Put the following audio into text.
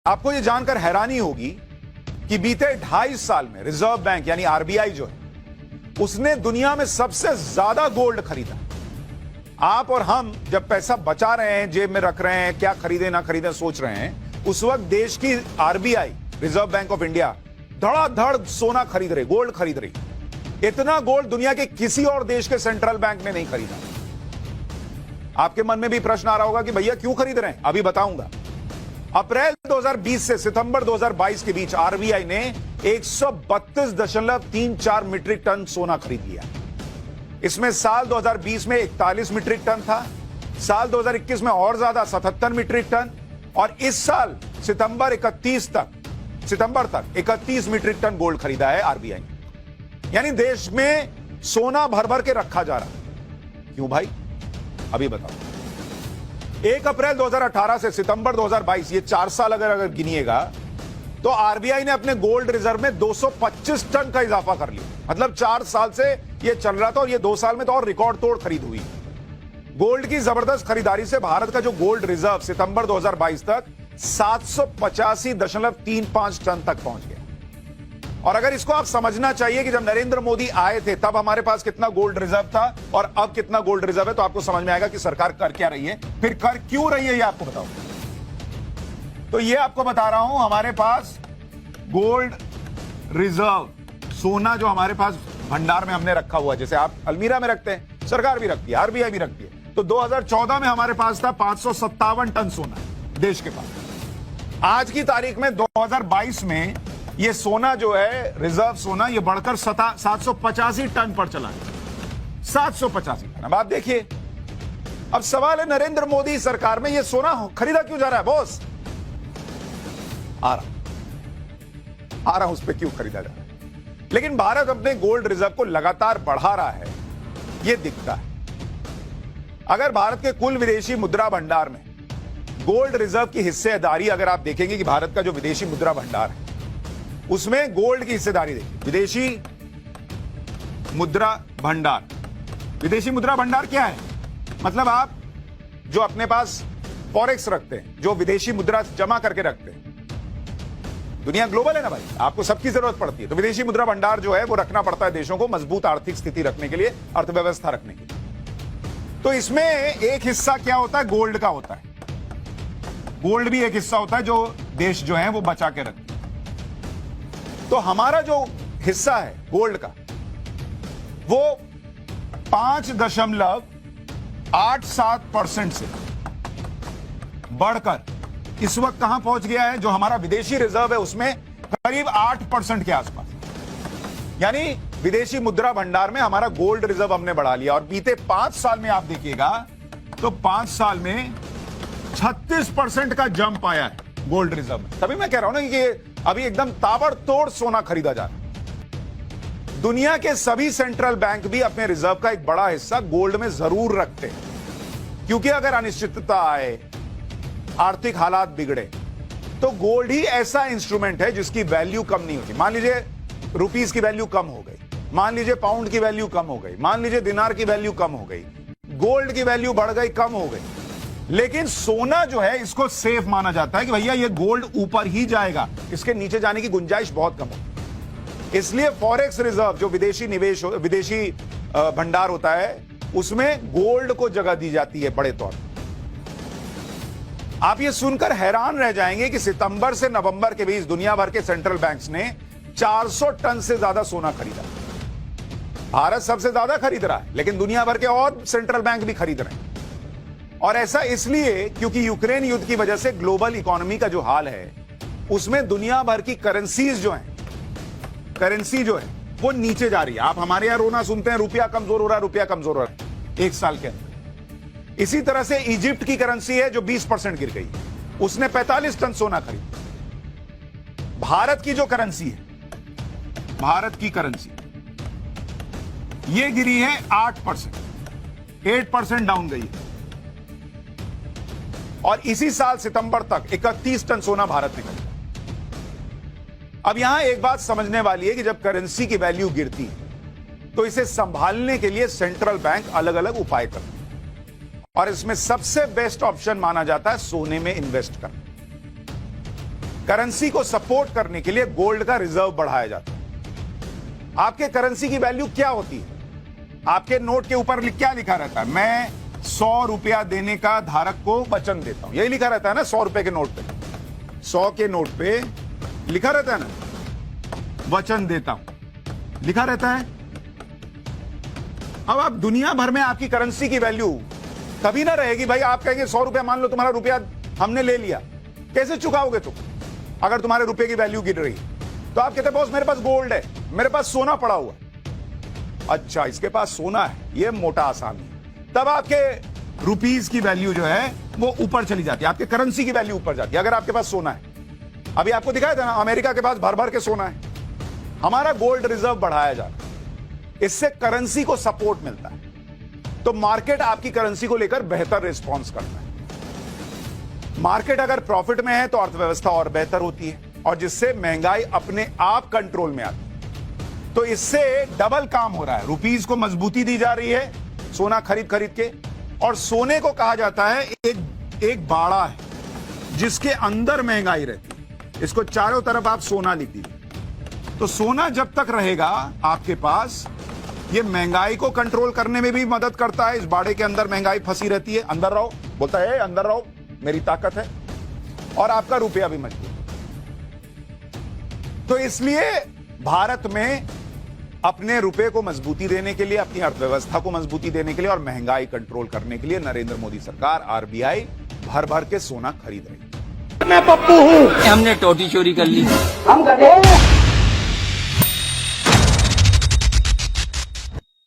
आपको यह जानकर हैरानी होगी कि बीते 2.5 साल में रिजर्व बैंक यानी आरबीआई जो है उसने दुनिया में सबसे ज्यादा गोल्ड खरीदा। आप और हम जब पैसा बचा रहे हैं, जेब में रख रहे हैं, क्या खरीदे ना खरीदे सोच रहे हैं, उस वक्त देश की RBI reserve bank of India धड़ाधड़ सोना खरीद रही, गोल्ड खरीद रही। इतना गोल्ड दुनिया के किसी और देश के सेंट्रल बैंक ने नहीं खरीदा। आपके मन में भी प्रश्न आ रहा होगा कि भैया क्यों खरीद रहे हैं, अभी बताऊंगा। अप्रैल 2020 से सितंबर 2022 के बीच आरबीआई ने 132.34 मीट्रिक टन सोना खरीद लिया। इसमें साल 2020 में 41 मीट्रिक टन था, साल 2021 में और ज्यादा 77 मीट्रिक टन, और इस साल सितंबर तक 31 मीट्रिक टन गोल्ड खरीदा है आरबीआई ने। यानी देश में सोना भर भर के रखा जा रहा है। क्यों भाई, अभी बताओ। 1 अप्रैल 2018 से सितंबर 2022, ये 4 साल अगर गिनिएगा तो आरबीआई ने अपने गोल्ड रिजर्व में 225 टन का इजाफा कर लिया। मतलब 4 साल से ये चल रहा था और ये 2 साल में तो और रिकॉर्ड तोड़ खरीद हुई। गोल्ड की जबरदस्त खरीदारी से भारत का जो गोल्ड रिजर्व सितंबर 2022 तक 785.35 टन तक पहुंच गया। और अगर इसको आप समझना चाहिए कि जब नरेंद्र मोदी आए थे तब हमारे पास कितना गोल्ड रिजर्व था और अब कितना गोल्ड रिजर्व है, तो आपको समझ में आएगा कि सरकार कर क्या रही है, फिर कर क्यों रही है, ये आपको बताऊं। तो ये आपको बता रहा हूं, हमारे पास गोल्ड रिजर्व सोना जो हमारे पास भंडार में हमने रखा हुआ, जैसे आप अलमीरा में रखते हैं, सरकार भी रखती है, आरबीआई भी रखती है। तो 2014 में हमारे पास था 557 टन सोना देश के पास। आज की तारीख में 2022 में ये सोना जो है रिजर्व सोना, ये बढ़कर 785 टन पर चला गया। 785 टन। अब आप देखिए, अब सवाल है नरेंद्र मोदी सरकार में ये सोना खरीदा क्यों जा रहा है बॉस? आ रहा उस पर क्यों खरीदा जा रहा है। लेकिन भारत अपने गोल्ड रिजर्व को लगातार बढ़ा रहा है, यह दिखता है। अगर भारत के कुल विदेशी मुद्रा भंडार में गोल्ड रिजर्व की हिस्सेदारी अगर आप देखेंगे कि भारत का जो विदेशी मुद्रा भंडार है उसमें गोल्ड की हिस्सेदारी देखिए। विदेशी मुद्रा भंडार, विदेशी मुद्रा भंडार क्या है? मतलब आप जो अपने पास फॉरेक्स रखते हैं, जो विदेशी मुद्रा जमा करके रखते हैं, दुनिया ग्लोबल है ना भाई, आपको सबकी जरूरत पड़ती है। तो विदेशी मुद्रा भंडार जो है वो रखना पड़ता है देशों को मजबूत आर्थिक स्थिति रखने के लिए, अर्थव्यवस्था रखने के लिए। तो इसमें एक हिस्सा क्या होता है, गोल्ड का होता है। गोल्ड भी एक हिस्सा होता है जो देश जो है वो बचा के रखते हैं। तो हमारा जो हिस्सा है गोल्ड का वो 5.87% से बढ़कर इस वक्त कहां पहुंच गया है, जो हमारा विदेशी रिजर्व है उसमें करीब 8% के आसपास। यानी विदेशी मुद्रा भंडार में हमारा गोल्ड रिजर्व हमने बढ़ा लिया। और बीते 5 साल में आप देखिएगा तो 5 साल में 36% का जंप आया है गोल्ड रिजर्व में। तभी मैं कह रहा हूं ना कि अभी एकदम ताबड़तोड़ सोना खरीदा जा रहा है। दुनिया के सभी सेंट्रल बैंक भी अपने रिजर्व का एक बड़ा हिस्सा गोल्ड में जरूर रखते हैं, क्योंकि अगर अनिश्चितता आए, आर्थिक हालात बिगड़े, तो गोल्ड ही ऐसा इंस्ट्रूमेंट है जिसकी वैल्यू कम नहीं होती। मान लीजिए रुपीस की वैल्यू कम हो गई, मान लीजिए पाउंड की वैल्यू कम हो गई, मान लीजिए दिनार की वैल्यू कम हो गई, गोल्ड की वैल्यू बढ़ गई, कम हो गई, लेकिन सोना जो है इसको सेफ माना जाता है कि भैया ये गोल्ड ऊपर ही जाएगा, इसके नीचे जाने की गुंजाइश बहुत कम होती। इसलिए फॉरेक्स रिजर्व जो विदेशी निवेश, विदेशी भंडार होता है, उसमें गोल्ड को जगह दी जाती है बड़े तौर पर। आप ये सुनकर हैरान रह जाएंगे कि सितंबर से नवंबर के बीच दुनिया भर के सेंट्रल बैंक्स ने 400 टन से ज्यादा सोना खरीदा। भारत सबसे ज्यादा खरीद रहा है, लेकिन दुनिया भर के और सेंट्रल बैंक भी खरीद रहे हैं। और ऐसा इसलिए क्योंकि यूक्रेन युद्ध की वजह से ग्लोबल इकोनॉमी का जो हाल है उसमें दुनिया भर की करेंसी जो है वो नीचे जा रही है। आप हमारे यहां रोना सुनते हैं, रुपया कमजोर हो रहा है, रुपया कमजोर हो रहा है 1 साल के अंदर। इसी तरह से इजिप्ट की करेंसी है जो 20% गिर गई, उसने 45 टन सोना खरीदा। भारत की जो करेंसी है, भारत की करेंसी ये गिरी है 8% डाउन गई है। और इसी साल सितंबर तक 31 टन सोना भारत ने खरीदा। अब यहां एक बात समझने वाली है कि जब करेंसी की वैल्यू गिरती है तो इसे संभालने के लिए सेंट्रल बैंक अलग अलग उपाय करते हैं, और इसमें सबसे बेस्ट ऑप्शन माना जाता है सोने में इन्वेस्ट करना। करेंसी को सपोर्ट करने के लिए गोल्ड का रिजर्व बढ़ाया जाता है। आपके करेंसी की वैल्यू क्या होती है? आपके नोट के ऊपर क्या लिखा रहता है? मैं 100 रुपया देने का धारक को वचन देता हूं, यही लिखा रहता है ना 100 रुपए के नोट पे। 100 के नोट पे लिखा रहता है ना, वचन देता हूं, लिखा रहता है। अब आप दुनिया भर में आपकी करेंसी की वैल्यू कभी ना रहेगी भाई। आप कहेंगे 100 रुपया, मान लो तुम्हारा रुपया हमने ले लिया, कैसे चुकाओगे तुम अगर तुम्हारे रुपए की वैल्यू गिर रही? तो आप कहते हैं बॉस मेरे पास गोल्ड है, मेरे पास सोना पड़ा हुआ है। अच्छा, इसके पास सोना है, ये मोटा आसान है। तब आपके रुपीस की वैल्यू जो है वो ऊपर चली जाती है, आपके करेंसी की वैल्यू ऊपर जाती है अगर आपके पास सोना है। अभी आपको दिखाया था ना, अमेरिका के पास भर भर के सोना है। हमारा गोल्ड रिजर्व बढ़ाया जाता है, इससे करेंसी को सपोर्ट मिलता है, तो मार्केट आपकी करेंसी को लेकर बेहतर रिस्पॉन्स करता है। मार्केट अगर प्रॉफिट में है तो अर्थव्यवस्था और बेहतर होती है, और जिससे महंगाई अपने आप कंट्रोल में आती है। तो इससे डबल काम हो रहा है, रुपीस को मजबूती दी जा रही है सोना खरीद खरीद के, और सोने को कहा जाता है एक बाड़ा है जिसके अंदर महंगाई रहती है। इसको चारों तरफ आप सोना लिख दीजिए, तो सोना जब तक रहेगा आपके पास, ये महंगाई को कंट्रोल करने में भी मदद करता है। इस बाड़े के अंदर महंगाई फंसी रहती है, अंदर रहो, बोलता है अंदर रहो, मेरी ताकत है, और आपका रुपया भी मजबूत। तो इसलिए भारत में अपने रुपए को मजबूती देने के लिए, अपनी अर्थव्यवस्था को मजबूती देने के लिए और महंगाई कंट्रोल करने के लिए नरेंद्र मोदी सरकार, आरबीआई भर भर के सोना खरीद रही है। मैं पप्पू हूँ, हमने टोटी चोरी कर ली, हम गधे हैं।